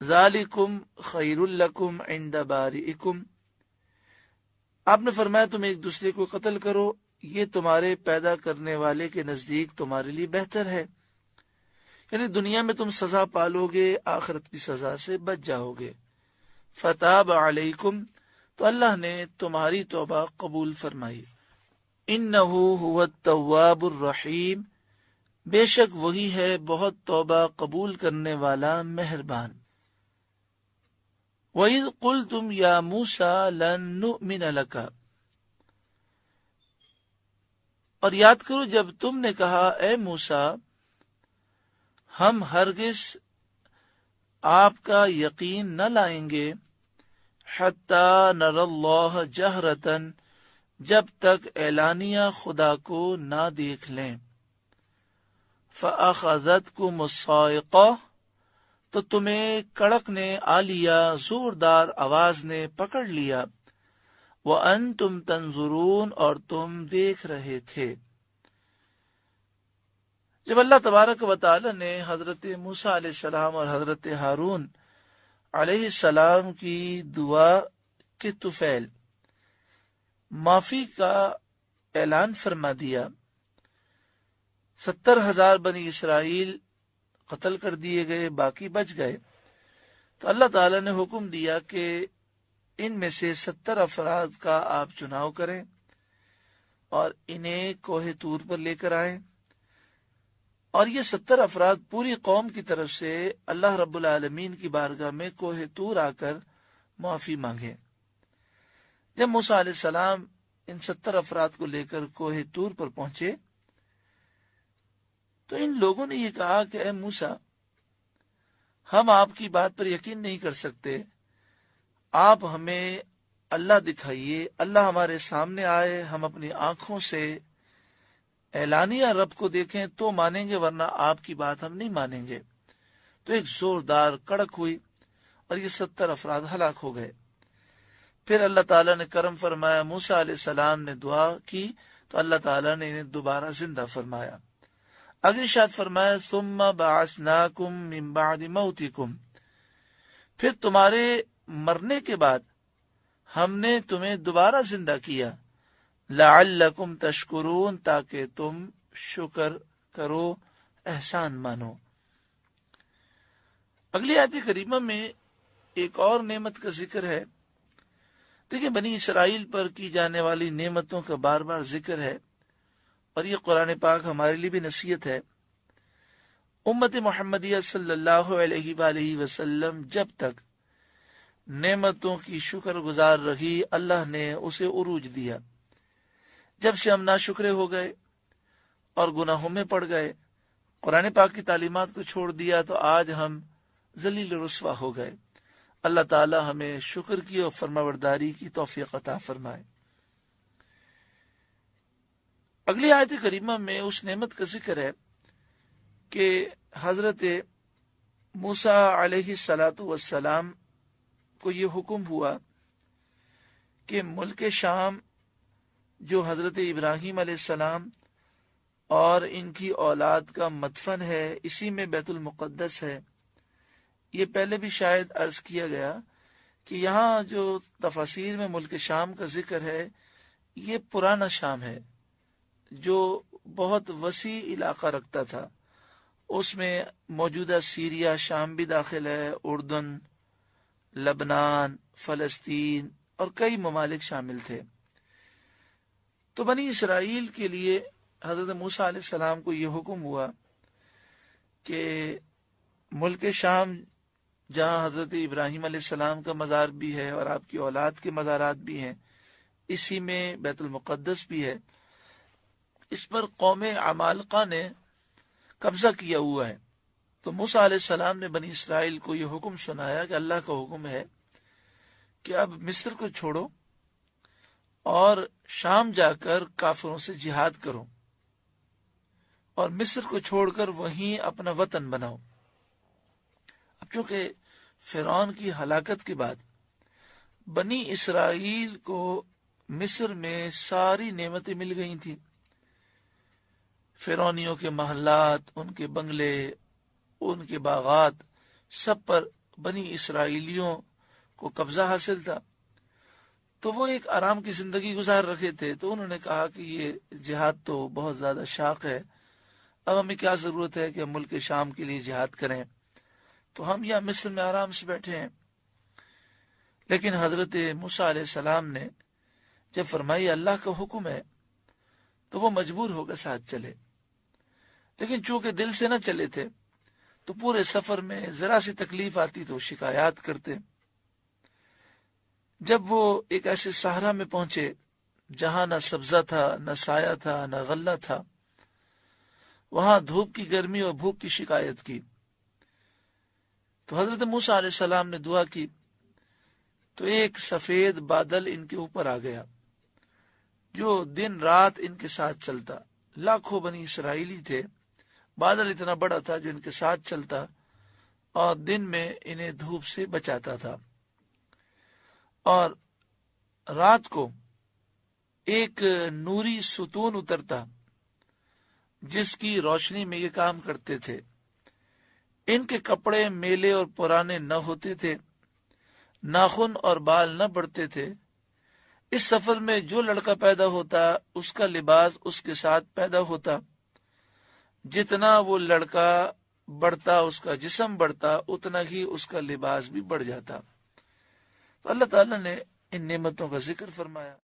ذالکم خیر لکم عند بارئکم، آپ نے فرمایا تم ایک دوسرے کو قتل کرو، یہ تمہارے پیدا کرنے والے کے نزدیک تمہارے لیے بہتر ہے، یعنی دنیا میں تم سزا پالو گے، آخرت کی سزا سے بچ جاؤ گے۔ فتاب علیکم، تو اللہ نے تمہاری توبہ قبول فرمائی۔ انہ هو التواب الرحیم، بے شک وہی ہے بہت توبہ قبول کرنے والا مہربان۔ وَإِذْ قُلْتُمْ يَا مُوسَىٰ لَن نُؤْمِنَ لَكَ، اور یاد کرو جب تم نے کہا اے موسیٰ ہم ہرگز آپ کا یقین نہ لائیں گے، حَتَّىٰ نَرَى اللَّهَ جَهْرَةً، جب تک اعلانیہ خدا کو نہ دیکھ لیں۔ فَأَخَذَتْكُمُ الصَّاعِقَةُ، تو تمہیں کڑک نے آ لیا، زوردار آواز نے پکڑ لیا، وَأَنْتُمْ تَنظُرُونَ، اور تم دیکھ رہے تھے۔ جب اللہ تبارک و تعالی نے حضرت موسیٰ علیہ السلام اور حضرت ہارون علیہ السلام کی دعا کے طفیل معافی کا اعلان فرما دیا، 70,000 بنی اسرائیل قتل کر دیے گئے، باقی بچ گئے، تو اللہ تعالی نے حکم دیا کہ ان میں سے 70 افراد کا آپ چناؤ کریں اور انہیں کوہ طور پر لے کر آئیں، اور یہ 70 افراد پوری قوم کی طرف سے اللہ رب العالمین کی بارگاہ میں کوہ طور آ کر معافی مانگیں۔ جب موسیٰ علیہ السلام ان 70 افراد کو لے کر کوہ طور پر پہنچے تو ان لوگوں نے یہ کہا کہ اے موسیٰ، ہم آپ کی بات پر یقین نہیں کر سکتے، آپ ہمیں اللہ دکھائیے، اللہ ہمارے سامنے آئے، ہم اپنی آنکھوں سے اعلانیہ رب کو دیکھیں تو مانیں گے، ورنہ آپ کی بات ہم نہیں مانیں گے۔ تو ایک زوردار کڑک ہوئی اور یہ 70 افراد ہلاک ہو گئے۔ پھر اللہ تعالیٰ نے کرم فرمایا، موسیٰ علیہ السلام نے دعا کی تو اللہ تعالیٰ نے انہیں دوبارہ زندہ فرمایا۔ اگلی ارشاد فرمایا، ثم بعثناکم من بعد موتکم، پھر تمہارے مرنے کے بعد ہم نے تمہیں دوبارہ زندہ کیا، لعلکم تشکرون، تاکہ تم شکر کرو، احسان مانو۔ اگلی آیت کریمہ میں ایک اور نعمت کا ذکر ہے۔ دیکھیں، بنی اسرائیل پر کی جانے والی نعمتوں کا بار بار ذکر ہے، اور یہ قرآن پاک ہمارے لیے بھی نصیحت ہے۔ امت محمدیہ صلی اللہ علیہ وآلہ وسلم جب تک نعمتوں کی شکر گزار رہی، اللہ نے اسے عروج دیا۔ جب سے ہم ناشکرے ہو گئے اور گناہوں میں پڑ گئے، قرآن پاک کی تعلیمات کو چھوڑ دیا، تو آج ہم ذلیل رسوا ہو گئے۔ اللہ تعالی ہمیں شکر کی اور فرمانبرداری کی توفیق عطا فرمائے۔ اگلی آیت کریمہ میں اس نعمت کا ذکر ہے کہ حضرت موسیٰ علیہ السلام کو یہ حکم ہوا کہ ملک شام جو حضرت ابراہیم علیہ السلام اور ان کی اولاد کا مدفن ہے، اسی میں بیت المقدس ہے۔ یہ پہلے بھی شاید عرض کیا گیا کہ یہاں جو تفاسیر میں ملک شام کا ذکر ہے، یہ پرانا شام ہے جو بہت وسیع علاقہ رکھتا تھا۔ اس میں موجودہ سیریا، شام بھی داخل ہے، اردن، لبنان، فلسطین اور کئی ممالک شامل تھے۔ تو بنی اسرائیل کے لیے حضرت موسیٰ علیہ السلام کو یہ حکم ہوا کہ ملک شام جہاں حضرت ابراہیم علیہ السلام کا مزار بھی ہے اور آپ کی اولاد کے مزارات بھی ہیں، اسی میں بیت المقدس بھی ہے، اس پر قوم عمالقہ نے قبضہ کیا ہوا ہے۔ تو موسیٰ علیہ السلام نے بنی اسرائیل کو یہ حکم سنایا کہ اللہ کا حکم ہے کہ اب مصر کو چھوڑو اور شام جا کر کافروں سے جہاد کرو، اور مصر کو چھوڑ کر وہیں اپنا وطن بناؤ۔ اب چونکہ فرعون کی ہلاکت کے بعد بنی اسرائیل کو مصر میں ساری نعمتیں مل گئی تھیں، فرعونیوں کے محلات، ان کے بنگلے، ان کے باغات، سب پر بنی اسرائیلیوں کو قبضہ حاصل تھا، تو وہ ایک آرام کی زندگی گزار رکھے تھے، تو انہوں نے کہا کہ یہ جہاد تو بہت زیادہ شاق ہے، اب ہمیں کیا ضرورت ہے کہ ہم ملک شام کے لیے جہاد کریں، تو ہم یہاں مصر میں آرام سے بیٹھے ہیں۔ لیکن حضرت موسیٰ علیہ السلام نے جب فرمائی اللہ کا حکم ہے تو وہ مجبور ہو کر ساتھ چلے، لیکن چونکہ دل سے نہ چلے تھے تو پورے سفر میں ذرا سی تکلیف آتی تو شکایات کرتے۔ جب وہ ایک ایسے صحرا میں پہنچے جہاں نہ سبزہ تھا، نہ سایہ تھا، نہ غلہ تھا، وہاں دھوپ کی گرمی اور بھوک کی شکایت کی، تو حضرت موسیٰ علیہ السلام نے دعا کی تو ایک سفید بادل ان کے اوپر آ گیا جو دن رات ان کے ساتھ چلتا۔ لاکھوں بنی اسرائیلی تھے، بادل اتنا بڑا تھا جو ان کے ساتھ چلتا اور دن میں انہیں دھوپ سے بچاتا تھا، اور رات کو ایک نوری ستون اترتا جس کی روشنی میں یہ کام کرتے تھے۔ ان کے کپڑے میلے اور پرانے نہ ہوتے تھے، ناخن اور بال نہ بڑھتے تھے۔ اس سفر میں جو لڑکا پیدا ہوتا اس کا لباس اس کے ساتھ پیدا ہوتا، جتنا وہ لڑکا بڑھتا اس کا جسم بڑھتا اتنا ہی اس کا لباس بھی بڑھ جاتا۔ تو اللہ تعالیٰ نے ان نعمتوں کا ذکر فرمایا۔